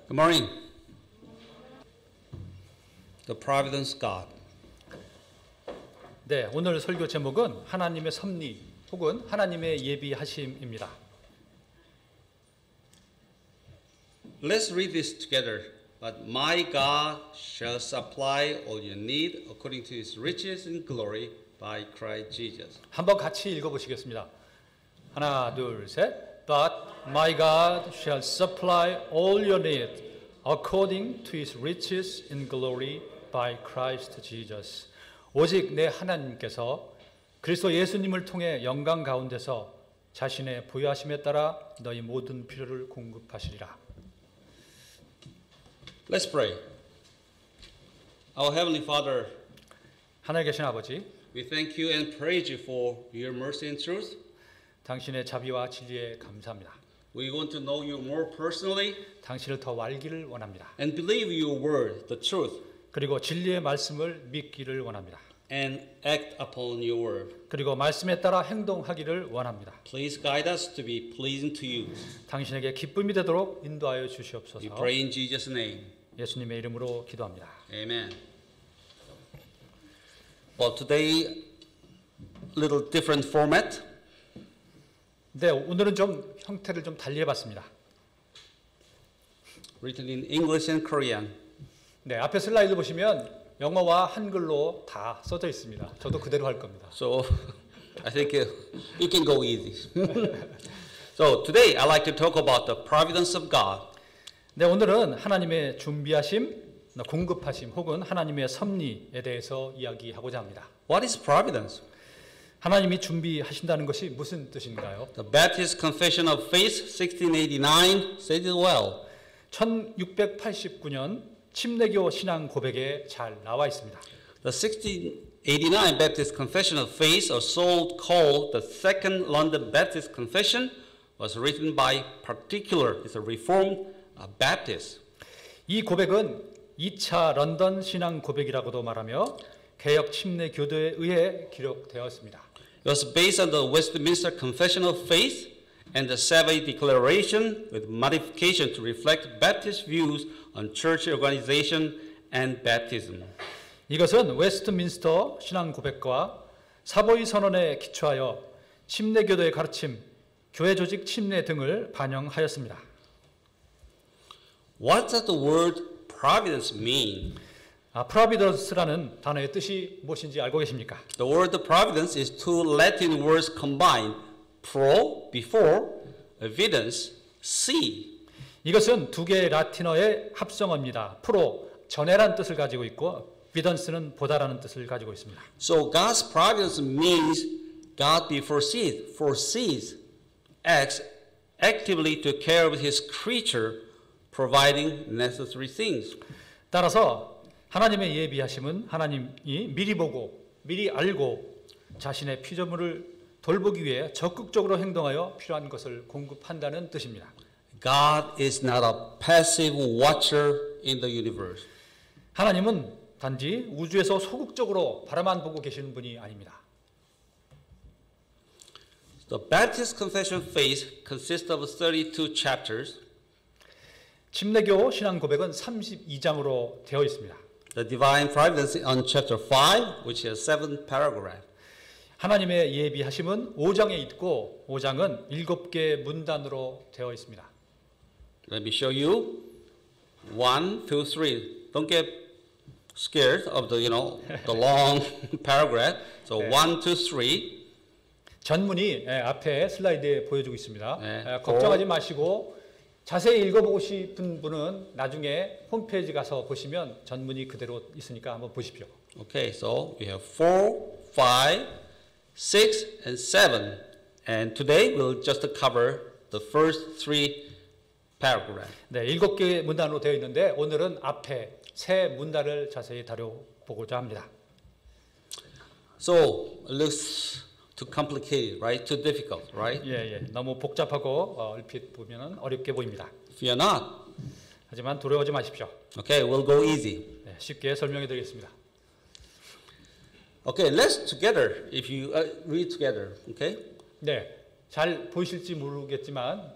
Good morning. The Providence God. 네, 오늘 설교 제목은 하나님의 섭리 혹은 하나님의 예비하심입니다. Let's read this together. But my God shall supply all your need according to his riches and glory by Christ Jesus. 한번 같이 읽어보시겠습니다. 하나, 둘, 셋. But my God shall supply all your need according to his riches in glory by Christ Jesus. 오직 내 하나님께서 그리스도 예수님을 통해 영광 가운데서 자신의 부요하심에 따라 너희 모든 필요를 공급하시리라. Let's pray. Our Heavenly Father, 하늘에 계신 아버지, we thank you and praise you for your mercy and truth. 당신의 자비와 진리에 감사합니다. We want to know you more personally 당신을 더 알기를 원합니다. and believe your word, the truth, 그리고 진리의 말씀을 믿기를 원합니다. and act upon your word. 그리고 말씀에 따라 행동하기를 원합니다. Please guide us to be pleasing to you. 당신에게 기쁨이 되도록 인도하여 We 주시옵소서. pray in Jesus' name. 예수님의 이름으로 기도합니다. Amen. Well, today, little different format. 네, 오늘은 좀 형태를 좀 달리 해봤습니다. Written in English and Korean. 네, 앞에 슬라이드 보시면 영어와 한글로 다 써져 있습니다. 저도 그대로 할 겁니다. So, I think you can go easy. So, today I'd like to talk about the providence of God. 네, 오늘은 하나님의 준비하심, 공급하심 혹은 하나님의 섭리에 대해서 이야기하고자 합니다. What is providence? 하나님이 준비하신다는 것이 무슨 뜻인가요? The Baptist Confession of Faith, 1689, says it well. 1689년 침례교 신앙 고백에 잘 나와 있습니다. The 1689 Baptist Confession of Faith, also called the Second London Baptist Confession, was written by it's a Reformed Baptist. 이 고백은 2차 런던 신앙 고백이라고도 말하며 개혁 침례 교도에 의해 기록되었습니다. It was based on the Westminster Confession of Faith and the Savary Declaration with modification to reflect Baptist views on church organization and baptism. 이것은 웨스트민스터 신앙 고백과 사보이 선언에 기초하여 침례 교도의 가르침, 교회 조직 침례 등을 반영하였습니다. What does the word providence mean? 프로비던스라는 단어의 뜻이 무엇인지 알고 계십니까? The word providence is two Latin words combined, pro, before, evidence, see. 이것은 두 개의 라틴어의 합성어입니다. 프로, 전에란 뜻을 가지고 있고 비던스는 보다라는 뜻을 가지고 있습니다. So God's providence means God foresees, acts actively to care of his creature, providing necessary things. 따라서 하나님의 예비하심은 하나님이 미리 보고 미리 알고 자신의 피조물을 돌보기 위해 적극적으로 행동하여 필요한 것을 공급한다는 뜻입니다. God is not a passive watcher in the universe. 하나님은 단지 우주에서 소극적으로 바라만 보고 계시는 분이 아닙니다. The Baptist Confession of Faith consists of 32 chapters. 침례교 신앙 고백은 32장으로 되어 있습니다. The Divine Providence on chapter 5, which has 7 paragraphs. 하나님의 예비하심은 5장에 있고 5장은 7개의 문단으로 되어 있습니다. Let me show you 1, 2, 3. Don't get scared of the long paragraph. So 1, 2, 3. 전문이 앞에 슬라이드에 보여주고 있습니다. 네. 걱정하지 마시고 자세히 읽어보고 싶은 분은 나중에 홈페이지 가서 보시면 전문이 그대로 있으니까 한번 보십시오. Okay, so we have 4, 5, 6, and 7. And today we'll just cover the first 3 paragraphs. 네, 7개의 문단으로 되어 있는데 오늘은 앞에 세 문단을 자세히 다뤄보고자 합니다. So it looks too complicated, right? Too difficult, right? 예, 너무 복잡하고 얼핏 보면 어렵게 보입니다. Fear not. 하지만 두려워하지 마십시오. Okay, we'll go easy. 네, 쉽게 설명해 드리겠습니다. Okay, let's together, if you read together, okay? 네, 잘 보이실지 모르겠지만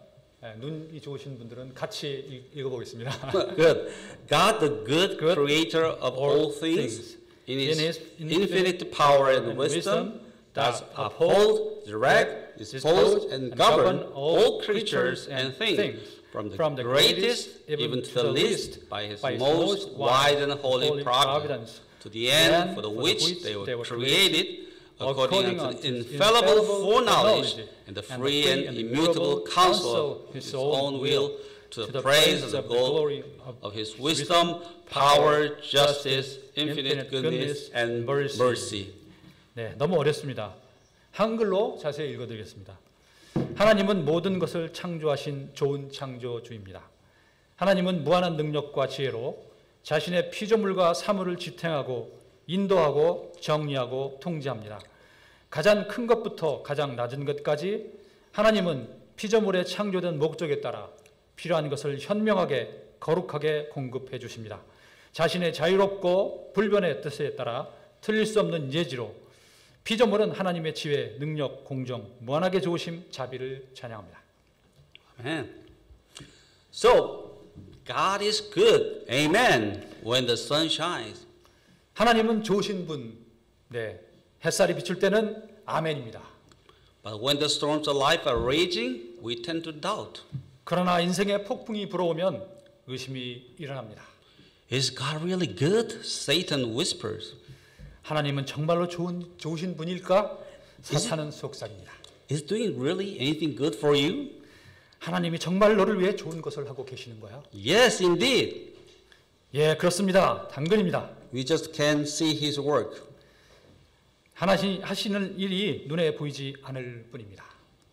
눈이 좋으신 분들은 같이 읽어보겠습니다. Good. God, the good creator of all things, in his infinite power and wisdom, does uphold, direct, dispose, and govern all creatures and things, from the greatest even to the least, by his most wise and holy providence, to the end for the which they were created, according unto the infallible foreknowledge and the free and immutable counsel of his own will, to the praise of the glory of his wisdom, power, justice, infinite goodness, and mercy. 네, 너무 어렵습니다. 한글로 자세히 읽어드리겠습니다. 하나님은 모든 것을 창조하신 좋은 창조주입니다. 하나님은 무한한 능력과 지혜로 자신의 피조물과 사물을 지탱하고 인도하고 정리하고 통제합니다. 가장 큰 것부터 가장 낮은 것까지 하나님은 피조물의 창조된 목적에 따라 필요한 것을 현명하게 거룩하게 공급해 주십니다. 자신의 자유롭고 불변의 뜻에 따라 틀릴 수 없는 예지로 피조물은 하나님의 지혜, 능력, 공정, 무한하게 좋으심, 자비를 찬양합니다. Amen. So, God is good. Amen. When the sun shines. 하나님은 좋으신 분. 네. 햇살이 비출 때는 아멘입니다. But when the storms of life are raging, we tend to doubt. 그러나 인생의 폭풍이 불어오면 의심이 일어납니다. Is God really good? Satan whispers. 하나님은 정말로 좋으신 분일까? 사탄은 속삭입니다. Is doing really anything good for you? 하나님이 정말 너를 위해 좋은 것을 하고 계시는 거야? Yes, indeed. 예, 그렇습니다. 당근입니다. We just can't see His work. 하나님 하시는 일이 눈에 보이지 않을 뿐입니다.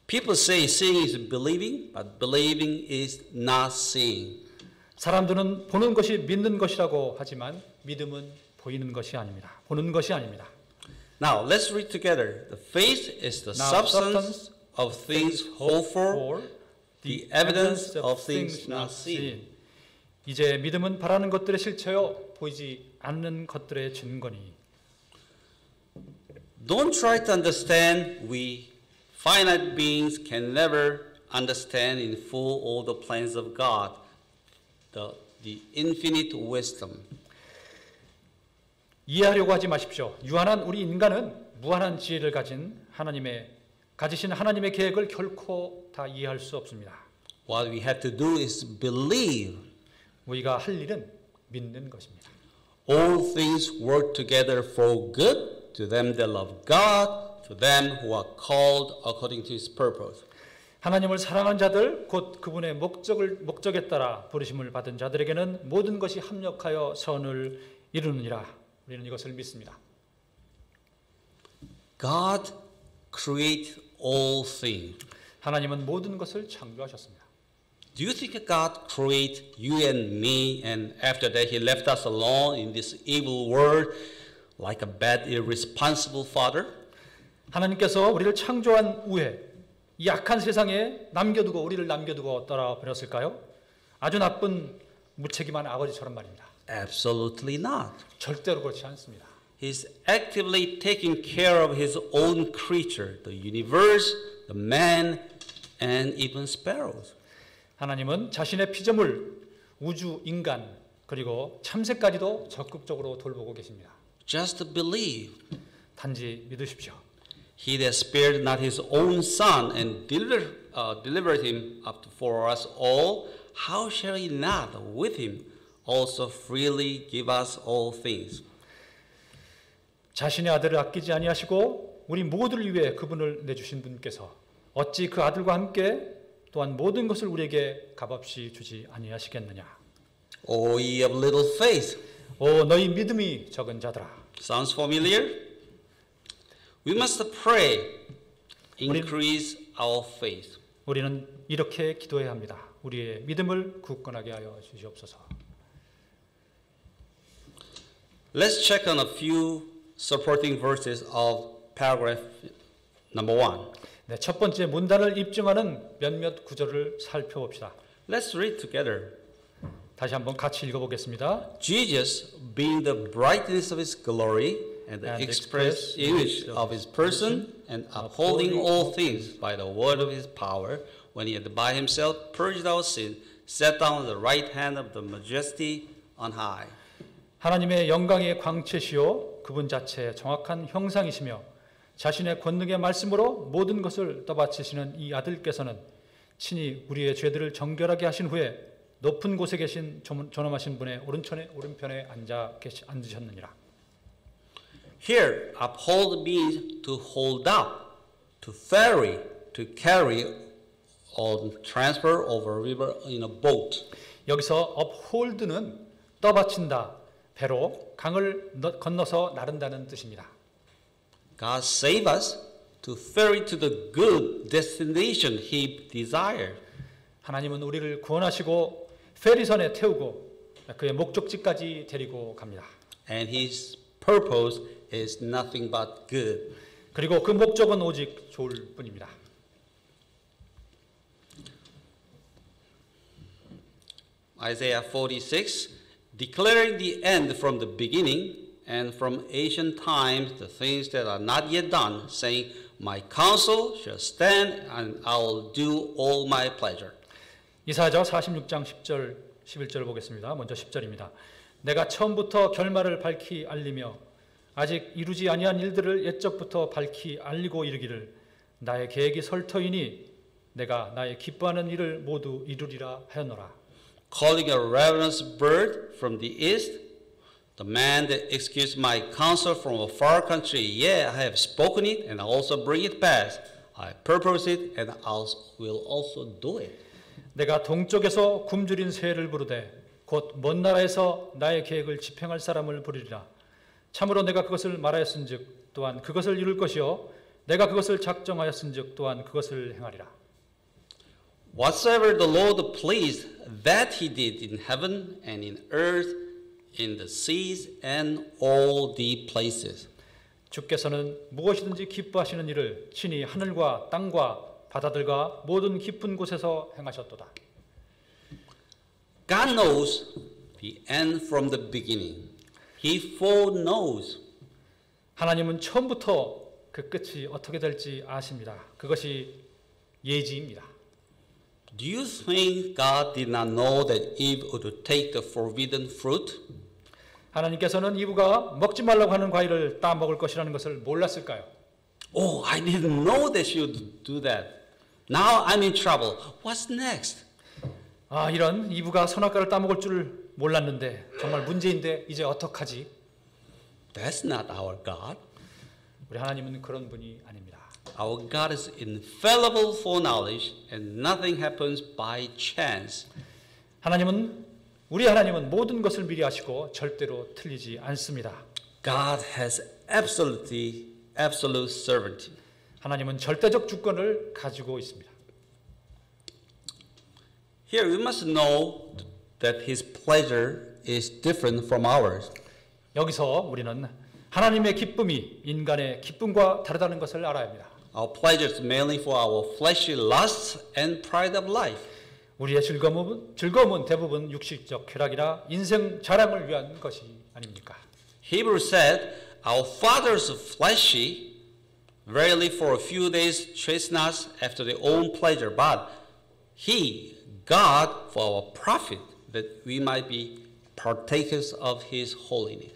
People say seeing is believing, but believing is not seeing. 사람들은 보는 것이 믿는 것이라고 하지만 믿음은 보이는 것이 아닙니다. 보는 것이 아닙니다. Now, let's read together. The faith is the substance of things hoped for, the evidence of things not seen. 이제 믿음은 바라는 것들의 실체요 보이지 않는 것들의 증거니. Don't try to understand. We finite beings can never understand in full all the plans of God, the infinite wisdom. 이해하려고 하지 마십시오. 유한한 우리 인간은 무한한 지혜를 가지신 하나님의 계획을 결코 다 이해할 수 없습니다. What we have to do is believe. 우리가 할 일은 믿는 것입니다. All things work together for good to them that love God, to them who are called according to His purpose. 하나님을 사랑하는 자들, 곧 그분의 목적에 따라 부르심을 받은 자들에게는 모든 것이 합력하여 선을 이루느니라. 우리는 이것을 믿습니다. God created all things. 하나님은 모든 것을 창조하셨습니다. Do you think God created you and me, and after that He left us alone in this evil world like a bad, irresponsible father? 하나님께서 우리를 창조한 후에 이 악한 세상에 우리를 남겨두고 떠나버렸을까요? 아주 나쁜 무책임한 아버지처럼 말입니다. Absolutely not. 절대로 그렇지 않습니다. He's actively taking care of His own creature, the universe, the man, and even sparrows. 하나님은 자신의 피조물, 우주, 인간, 그리고 참새까지도 적극적으로 돌보고 계십니다. Just believe. 단지 믿으십시오. He that spared not His own Son and delivered Him up for us all, how shall He not with Him also freely give us all things? 자신의 아들을 아끼지 아니하시고 우리 모두를 위해 그분을 내주신 분께서 어찌 그 아들과 함께 또한 모든 것을 우리에게 값없이 주지 아니하시겠느냐. O ye of little faith. 오 너희 믿음이 적은 자들아. Sounds familiar? We must pray, increase our faith. 우리는 이렇게 기도해야 합니다. 우리의 믿음을 굳건하게 하여 주시옵소서. Let's check on a few supporting verses of paragraph number 1. 네, 첫 번째 문단을 입증하는 몇몇 구절을 살펴봅시다. Let's read together. 다시 한번 같이 읽어보겠습니다. Jesus, being the brightness of His glory and the express image of His person, and upholding all things by the word of His power, when he had by himself purged our sin, sat down at the right hand of the majesty on high. 하나님의 영광의 광채시요 그분 자체의 정확한 형상이시며 자신의 권능의 말씀으로 모든 것을 떠받치시는 이 아들께서는 친히 우리의 죄들을 정결하게 하신 후에 높은 곳에 계신 존엄하신 분의 오른편에 앉으셨느니라. Here, uphold means to hold up, to ferry, to carry, or transfer over a river in a boat. 여기서 uphold는 떠받친다, 배로 강을 건너서 나른다는 뜻입니다. God save us to ferry to the good destination He desired. 하나님은 우리를 구원하시고 페리선에 태우고 그의 목적지까지 데리고 갑니다. And His purpose is nothing but good. 그리고 그 목적은 오직 좋을 뿐입니다. Isaiah 46, declaring the end from the beginning and from ancient times the things that are not yet done, saying, My counsel shall stand and I will do all my pleasure. 이사야서 46장 10절, 11절 보겠습니다. 먼저 10절입니다. 내가 처음부터 결말을 밝히 알리며 아직 이루지 아니한 일들을 옛적부터 밝히 알리고 이르기를 나의 계획이 설터이니 내가 나의 기뻐하는 일을 모두 이루리라 하였노라. Calling a ravenous bird from the east, the man that executes my counsel from a far country, yea, I have spoken it and I also bring it past. I purpose it and I will also do it. 내가 동쪽에서 굶주린 새를 부르되 곧 먼 나라에서 나의 계획을 집행할 사람을 부르리라. 참으로 내가 그것을 말하였은즉 또한 그것을 이룰 것이요 내가 그것을 작정하였은즉 또한 그것을 행하리라. Whatsoever the Lord pleased, that he did in heaven and in earth, in the seas and all the places. 주께서는 무엇이든지 기뻐하시는 일을 친히 하늘과 땅과 바다들과 모든 깊은 곳에서 행하셨도다. God knows the end from the beginning. He foreknows. 하나님은 처음부터 그 끝이 어떻게 될지 아십니다. 그것이 예지입니다. Do you think God did not know that Eve would take the forbidden fruit? 하나님께서는 이브가 먹지 말라고 하는 과일을 따먹을 것이라는 것을 몰랐을까요? Oh, I didn't know that she would do that. Now I'm in trouble. What's next? 아, 이런 이브가 선악과를 따먹을 줄 몰랐는데 정말 문제인데 이제 어떡하지? That's not our God. 우리 하나님은 그런 분이 아닙니다. Our God is infallible for knowledge and nothing happens by chance. 우리 하나님은 모든 것을 미리 아시고 절대로 틀리지 않습니다. God has absolute sovereignty. 하나님은 절대적 주권을 가지고 있습니다. Here we must know that His pleasure is different from ours. 여기서 우리는 하나님의 기쁨이 인간의 기쁨과 다르다는 것을 알아야 합니다. Our pleasure is mainly for our fleshly lusts and pride of life. 우리의 즐거움은 대부분 육식적 쾌락이나 인생 자랑을 위한 것이 아닙니까? Hebrews said, Our fathers of fleshy, verily for a few days chasten us after their own pleasure, but He, God, for our profit, that we might be partakers of His holiness.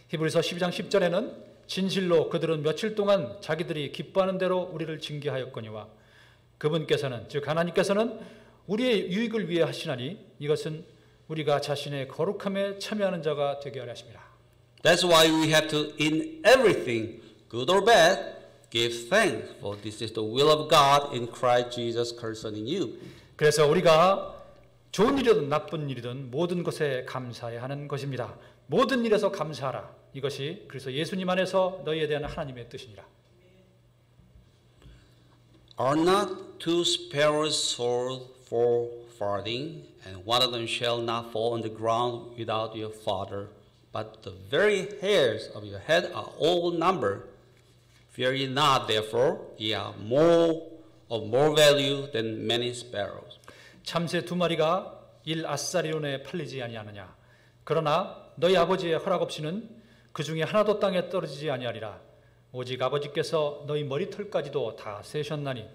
히브리서 12장 10절에는 진실로 그들은 며칠 동안 자기들이 기뻐하는 대로 우리를 징계하였거니와 그분께서는 즉 하나님께서는 우리의 유익을 위해 하시나니 이것은 우리가 자신의 거룩함에 참여하는 자가 되게 하려 하십니다. That's why we have to, in everything, good or bad, give thanks, for this is the will of God in Christ Jesus concerning you. 그래서 우리가 좋은 일이든 나쁜 일이든 모든 것에 감사해야 하는 것입니다. 모든 일에서 감사하라. 이것이 그래서 예수님 안에서 너희에 대한 하나님의 뜻이니라. Are not two sparrows sold for farthing, and one of them shall not fall on the ground without your Father, but the very hairs of your head are all numbered. Fear ye not, therefore, ye are of more value than many sparrows. 참새 두 마리가 1아사리온에 팔리지 아니하느냐. 그러나 너희 아버지의 허락 없이는 그 중에 하나도 땅에 떨어지지 아니하리라. 오직 아버지께서 너희 머리털까지도 다 세셨나니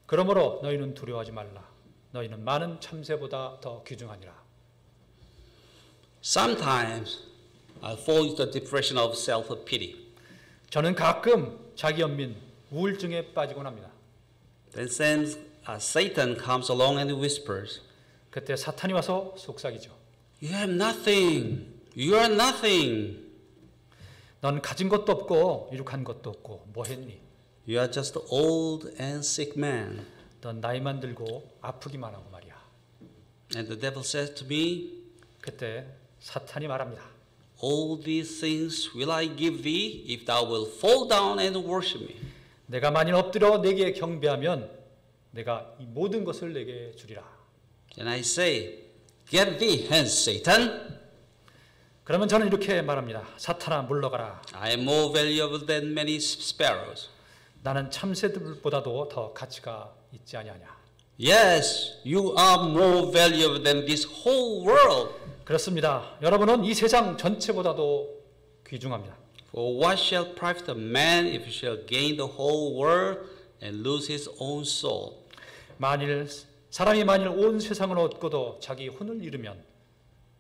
그러므로 너희는 두려워하지 말라. 너희는 많은 참새보다 더 귀중하니라. Sometimes I fall into the depression of self-pity. 저는 가끔 자기 연민, 우울증에 빠지곤 합니다. Then Satan comes along and whispers, 그때 사탄이 와서 속삭이죠. You have nothing. You are nothing. 넌 가진 것도 없고 이룩한 것도 없고 뭐 했니? You are just an old and sick man. 넌 나이만 들고 아프기만 하고 말이야. And the devil says to me, 그때 사탄이 말합니다. All these things will I give thee if thou wilt fall down and worship me. 내가 만일 엎드려 내게 경배하면 내가 이 모든 것을 내게 주리라. And I say, Get thee hence, Satan. 그러면 저는 이렇게 말합니다. 사탄아 물러가라. I am more valuable than many sparrows. 나는 참새들보다도 더 가치가 있지 아니하냐. Yes, you are more valuable than this whole world. 그렇습니다. 여러분은 이 세상 전체보다도 귀중합니다. For what shall profit a man if he shall gain the whole world and lose his own soul? 사람이 만일 온 세상을 얻고도 자기 혼을 잃으면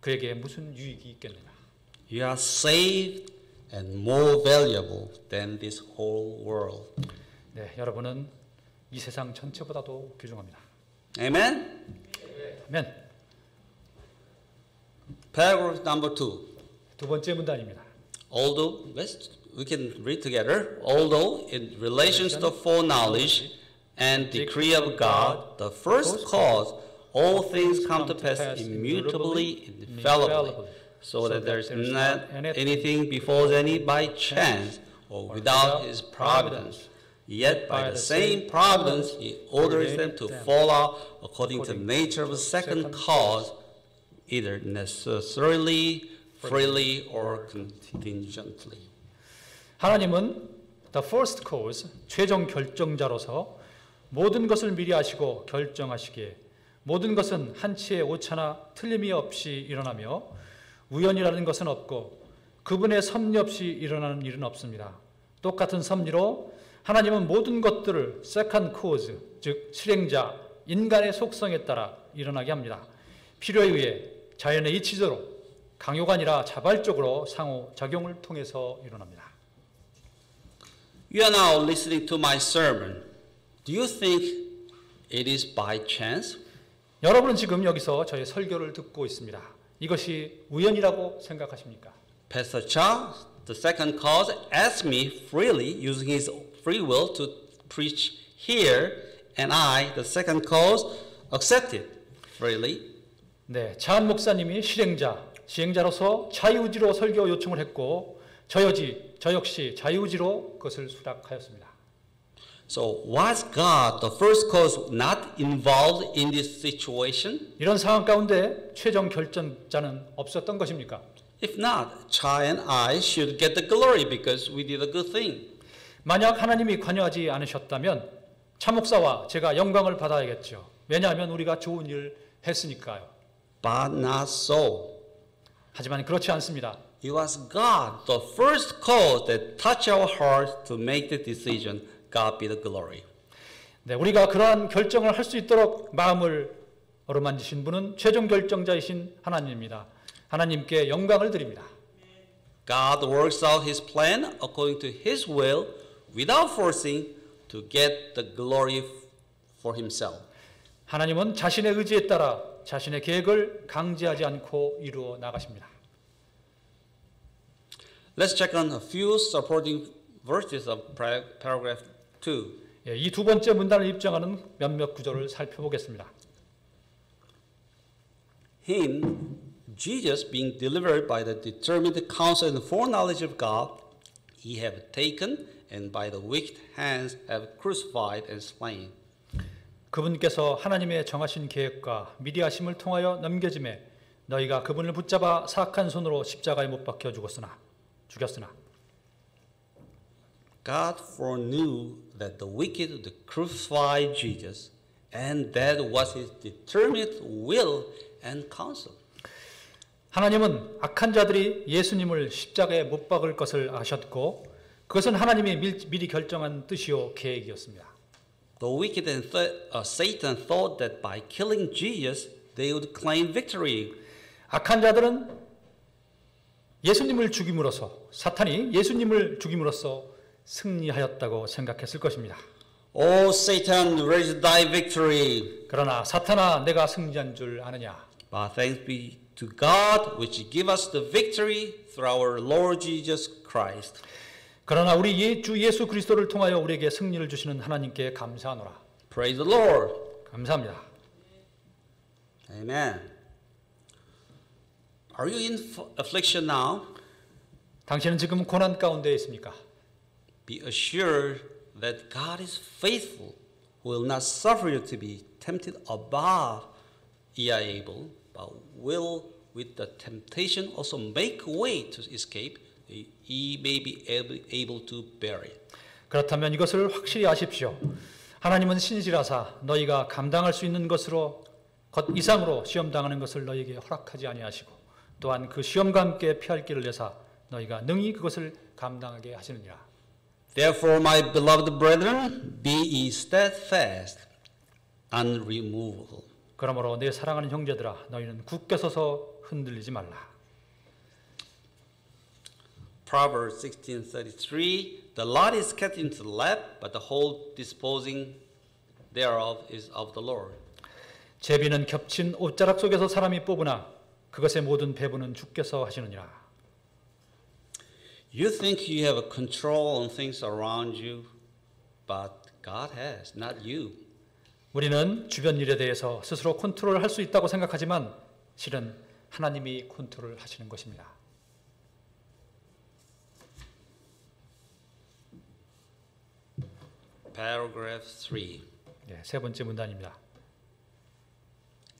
그에게 무슨 유익이 있겠느냐. You are saved and more valuable than this whole world. 네, 여러분은 이 세상 전체보다도 귀중합니다. Amen? 아멘. Paragraph number 2. 두 번째 문단입니다. Although, we can read together. Although in relation to foreknowledge and decree of God, the first cause, all things come to pass immutably, infallibly, so that there is not anything befalls any by chance or without his providence. Yet by the same providence he orders them to fall out according to the nature of a second cause, either necessarily, freely, or contingently. 하나님은 the first cause, 최종 결정자로서 모든 것을 미리 아시고 결정하시기에 모든 것은 한치의 오차나 틀림이 없이 일어나며 우연이라는 것은 없고 그분의 섭리 없이 일어나는 일은 없습니다. 똑같은 섭리로 하나님은 모든 것들을 second cause, 즉 실행자, 인간의 속성에 따라 일어나게 합니다. 필요에 의해 자연의 이치대로 강요가 아니라 자발적으로 상호작용을 통해서 일어납니다. You are now listening to my sermon. Do you think it is by chance? 여러분은 지금 여기서 저의 설교를 듣고 있습니다. 이것이 우연이라고 생각하십니까? Pastor Charles, the second cause, asked me freely, using his free will, to preach here, and I, the second cause, accepted freely. 네, 차한 목사님이 시행자로서 자유의지로 설교 요청을 했고 저 역시 자유의지로 그것을 수락하였습니다. So was God, the first cause, not involved in this situation? 이런 상황 가운데 최종 결정자는 없었던 것입니까? If not, Chai and I should get the glory because we did a good thing. 만약 하나님이 관여하지 않으셨다면 차 목사와 제가 영광을 받아야겠죠. 왜냐하면 우리가 좋은 일을 했으니까요. But not so. 하지만 그렇지 않습니다. It was God, the first cause that touched our hearts to make the decision. God be the glory. 네, 우리가 그러한 결정을 할 수 있도록 마음을 어루만지신 분은 최종 결정자이신 하나님입니다. 하나님께 영광을 드립니다. God works out His plan according to His will without forcing to get the glory for Himself. 하나님은 자신의 의지에 따라 자신의 계획을 강제하지 않고 이루어 나가십니다. Let's check on a few supporting verses of paragraph 2. 예, 이 두 번째 문단을 입증하는 몇몇 구절을 살펴보겠습니다. Him, Jesus, being delivered by the determined counsel and foreknowledge of God, He have taken and by the wicked hands have crucified and slain. 그분께서 하나님의 정하신 계획과 미리 하심을 통하여 넘겨짐에 너희가 그분을 붙잡아 사악한 손으로 십자가에 못 박혀 죽였으나 God foreknew that the wicked would crucify Jesus, and that was His determined will and counsel. 하나님은 악한 자들이 예수님을 십자가에 못 박을 것을 아셨고 그것은 하나님이 미리 결정한 뜻이요 계획이었습니다. The wicked and Satan thought that by killing Jesus, they would claim victory. 악한 자들은 예수님을 죽임으로써 사탄이 예수님을 죽임으로써 승리하였다고 생각했을 것입니다. Oh, Satan, where is thy victory? 그러나 사탄아 내가 승리한 줄 아느냐? But thanks be to God, which give us the victory through our Lord Jesus Christ. 그러나 우리 주 예수 그리스도를 통하여 우리에게 승리를 주시는 하나님께 감사하노라. Praise the Lord. 감사합니다. Amen. Are you in affliction now? 당신은 지금 고난 가운데 있습니까? Be assured that God is faithful, who will not suffer you to be tempted above ye are able, but will with the temptation also make a way to escape, that ye may be able to bear it. 그렇다면 이것을 확실히 아십시오. 하나님은 신실하사 너희가 감당할 수 있는 것으로 것 이상으로 시험 당하는 것을 너희에게 허락하지 아니하시고 또한 그 시험과 함께 피할 길을 내사 너희가 능히 그것을 감당하게 하시느니라. Therefore, my beloved brethren, be ye steadfast, unremovable. 그러므로 내 사랑하는 형제들아 너희는 굳게 서서 흔들리지 말라. Proverbs 16:33, the lot is kept into the lap, but the whole disposing thereof is of the Lord. 제비는 겹친 옷자락 속에서 사람이 뽑으나 그것의 모든 배부는 주께서 하시느니라. You think you have a control on things around you, but God has, not you. 우리는 주변 일에 대해서 스스로 컨트롤을 할 수 있다고 생각하지만 실은 하나님이 컨트롤을 하시는 것입니다. Paragraph 3. 네, 세 번째 문단입니다.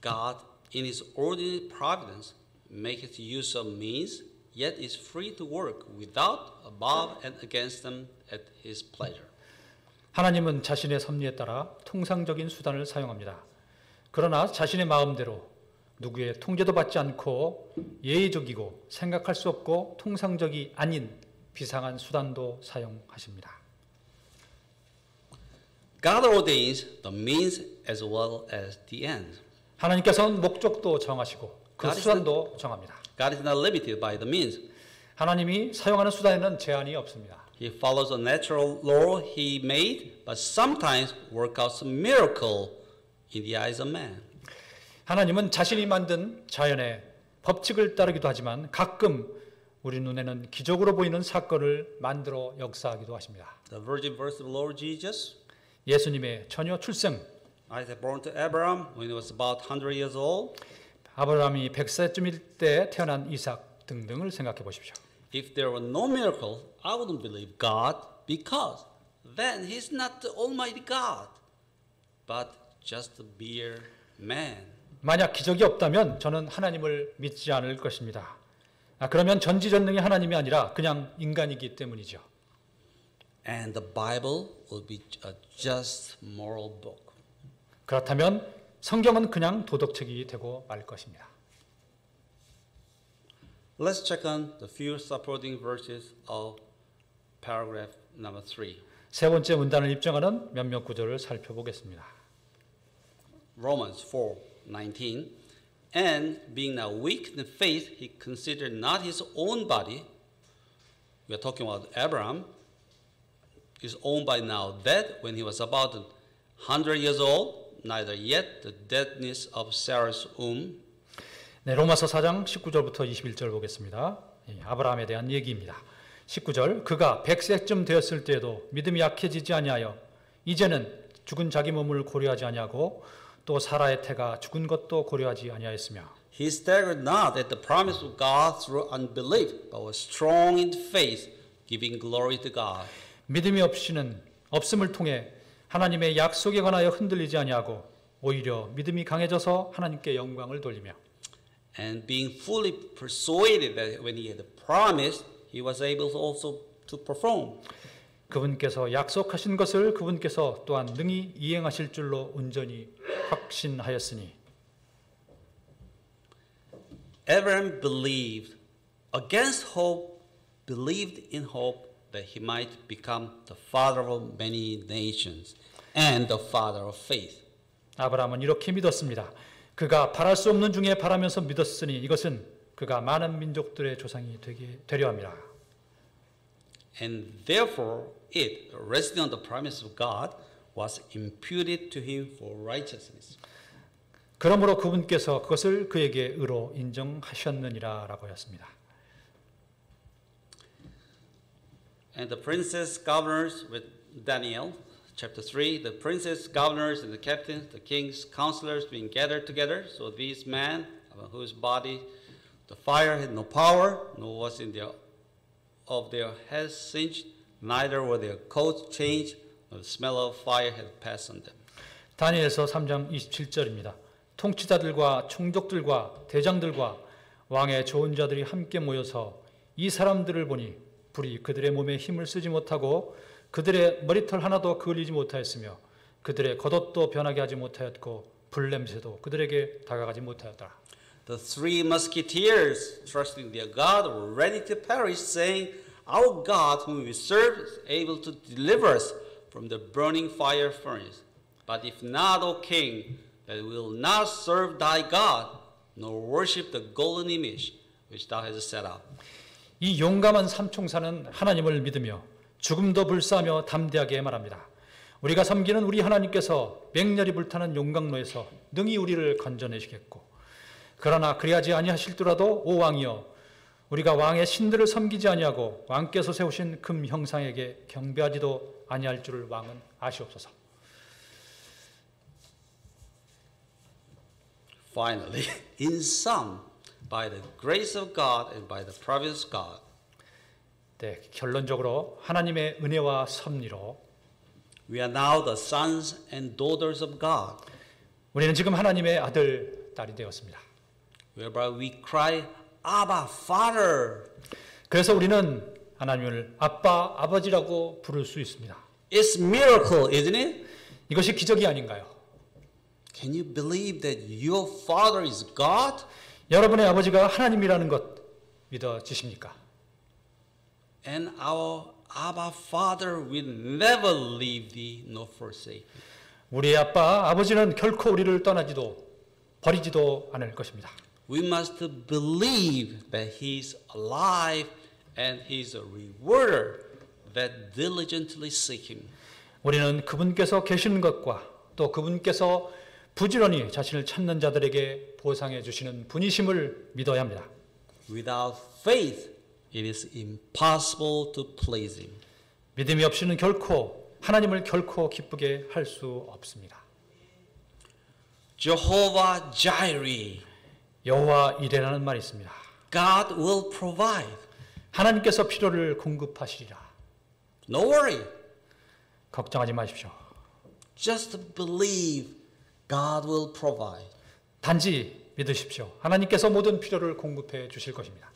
God, in His ordinary providence, maketh use of means, yet is free to work without, above, and against them at His pleasure. 하나님은 자신의 섭리에 따라 통상적인 수단을 사용합니다. 그러나 자신의 마음대로 누구의 통제도 받지 않고 예의적이고 생각할 수 없고 통상적이 아닌 비상한 수단도 사용하십니다. God ordains the means as well as the end. 하나님께서는 목적도 정하시고 그 수단도 정합니다. God is not limited by the means. 하나님이 사용하는 수단에는 제한이 없습니다. He follows a natural law He made, but sometimes work out some miracle in the eyes of man. 하나님은 자신이 만든 자연의 법칙을 따르기도 하지만 가끔 우리 눈에는 기적으로 보이는 사건을 만들어 역사하기도 하십니다. The virgin birth of Lord Jesus, 예수님의 처녀 출생, Isaac born to Abraham when he was about 100 years old. 아브라함이 100세쯤일 때 태어난 이삭 등등을 생각해 보십시오. If there were no miracle, I wouldn't believe God because then He's not the Almighty God, but just a mere man. 만약 기적이 없다면 저는 하나님을 믿지 않을 것입니다. 그러면 전지전능의 하나님이 아니라 그냥 인간이기 때문이죠. And the Bible will be a just moral book. 그렇다면 성경은 그냥 도덕책이 되고 말 것입니다. Let's check on the few supporting verses of paragraph number 3. 세 번째 문단을 입증하는 몇몇 구절을 살펴보겠습니다. Romans 4:19. And being now weak in faith, he considered not his own body. We are talking about Abraham. His own body now dead when he was about 100 years old, neither yet the deadness of Sarah's womb. 네, 로마서 4장 19절부터 21절 보겠습니다. 아브라함에 대한 얘기입니다. 19절, 그가 100세쯤 되었을 때에도 믿음이 약해지지 아니하여 이제는 죽은 자기 몸을 고려하지 아니하고 또 사라의 태가 죽은 것도 고려하지 아니하였으며 He staggered not at the promise of God through unbelief, but was strong in faith, giving glory to God. 믿음이 없음을 통해 하나님의 약속에 관하여 흔들리지 아니하고 오히려 믿음이 강해져서 하나님께 영광을 돌리며 And being fully persuaded that when he had promised, he was able also to perform. 그분께서 약속하신 것을 그분께서 또한 능히 이행하실 줄로 온전히 확신하였으니 Abraham believed against hope, believed in hope that he might become the father of many nations. and the father of faith. 아브라함은 이렇게 믿었습니다. 그가 바랄 수 없는 중에 바라면서 믿었으니 이것은 그가 많은 민족들의 조상이 되려 함이라. And therefore it, resting on the promise of God, was imputed to him for righteousness. 그러므로 그분께서 그것을 그에게 의로 인정하셨느니라라고 했습니다. And the princes, governors, with Daniel, chapter 3, the princes, governors, and the captains, the king's counselors being gathered together. So these men, whose body the fire had no power, nor was in of their heads singed, neither were their coats changed, nor the smell of fire had passed on them. 다니엘서 3장 27절입니다. 통치자들과 총독들과 대장들과 왕의 좋은 자들이 함께 모여서 이 사람들을 보니 불이 그들의 몸에 힘을 쓰지 못하고 그들의 머리털 하나도 그을리지 못하였으며 그들의 겉옷도 변하게 하지 못하였고 불 냄새도 그들에게 다가가지 못하였더라. The three musketeers, trusting their God, were ready to perish, saying, Our God, whom we serve, is able to deliver us from the burning fire furnace. But if not, O king, that we will not serve thy God, nor worship the golden image which thou hast set up. 이 용감한 삼총사는 하나님을 믿으며 죽음도 불사하며 담대하게 말합니다. 우리가 섬기는 우리 하나님께서 맹렬히 불타는 용광로에서 능히 우리를 건져내시겠고 그러나 그리하지 아니하실더라도 오 왕이여 우리가 왕의 신들을 섬기지 아니하고 왕께서 세우신 금 형상에게 경배하지도 아니할 줄을 왕은 아시옵소서. Finally, in sum, by the grace of God and by the providence of God, 네, 결론적으로 하나님의 은혜와 섭리로 we are now the sons and daughters of God, 우리는 지금 하나님의 아들, 딸이 되었습니다. whereby we cry, Abba, Father. 그래서 우리는 하나님을 아빠, 아버지라고 부를 수 있습니다. It's miracle, isn't it? 이것이 기적이 아닌가요? Can you believe that your father is God? 여러분의 아버지가 하나님이라는 것 믿어지십니까? And our Abba Father will never leave thee nor forsake thee. 우리의 아빠, 아버지는 결코 우리를 떠나지도 버리지도 않을 것입니다. We must believe that He is alive and He is a rewarder that diligently seek Him. 우리는 그분께서 계시는 것과 또 그분께서 부지런히 자신을 찾는 자들에게 보상해 주시는 분이심을 믿어야 합니다. Without faith, it is impossible to please Him. 믿음이 없이는 결코 하나님을 결코 기쁘게 할 수 없습니다. Jehovah Jireh, 여호와 이레라는 말이 있습니다. God will provide. 하나님께서 필요를 공급하시리라. No worry. 걱정하지 마십시오. Just believe God will provide. 단지 믿으십시오. 하나님께서 모든 필요를 공급해 주실 것입니다.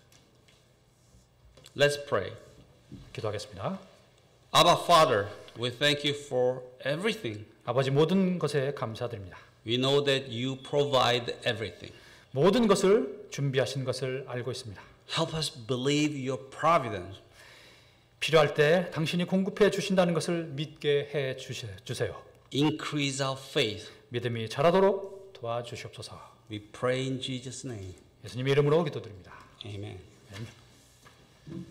Let's pray. 기도하겠습니다. Abba Father, we thank you for everything. 아버지 모든 것에 감사드립니다. We know that you provide everything. 모든 것을 준비하신 것을 알고 있습니다. Help us believe your providence. 필요할 때 당신이 공급해 주신다는 것을 믿게 해 주세요. Increase our faith. 믿음이 자라도록 도와주시옵소서. We pray in Jesus' name. 예수님의 이름으로 기도드립니다. Amen. 아멘.